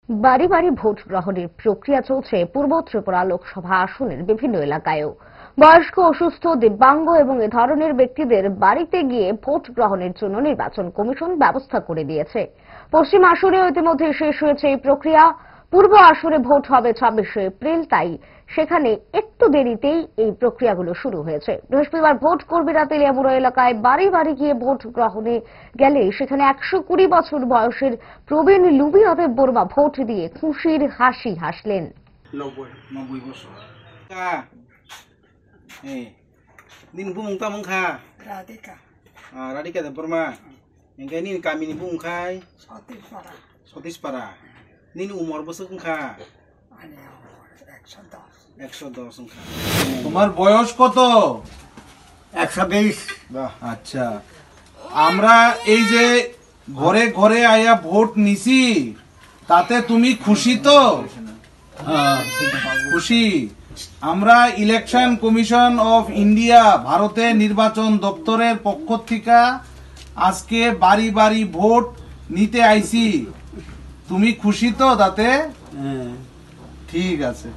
বাড়ি বাড়ি ভোট গ্রহণের প্রক্রিয়া চলছে পূর্ব ত্রিপুরা লোকসভা আসনের বিভিন্ন এলাকায়ও। বয়স্ক, অসুস্থ, দিব্যাঙ্গ এবং এ ধরনের ব্যক্তিদের বাড়িতে গিয়ে ভোট গ্রহণের জন্য নির্বাচন কমিশন ব্যবস্থা করে দিয়েছে। পশ্চিম আসনেও ইতিমধ্যে শেষ হয়েছে এই প্রক্রিয়া। পূর্ব আসনে ভোট হবে 26শে এপ্রিল, তাই সেখানে একটু দেরিতেই এই প্রক্রিয়াগুলো শুরু হয়েছে। বৃহস্পতিবার ভোট কর্মীরা তেলিয়ামুড়া এলাকায় বাড়ি বাড়ি গিয়ে ভোট গ্রহণে গেলে সেখানে 120 বছর বয়সের প্রবীণ লুবি অদেব বর্মা ভোট দিয়ে খুশির হাসি হাসলেন। 90 বছর nin bung ta mong kha radika de Burma engkai nin kami ni bung khai Sotispara nin umor বছর কোন খা 110 খা। তোমার বয়স কত? 120। আচ্ছা, আমরা এই যে ঘরে ঘরে আয়া ভোট নিছি, তাতে তুমি খুশি তো? খুশি। আমরা ইলেকশন কমিশন অফ ইন্ডিয়া ভারতের নির্বাচন দপ্তরের পক্ষ থেকে আজকে বাড়ি বাড়ি ভোট নিতে আইছি। তুমি খুশি তো তাতে? ঠিক আছে।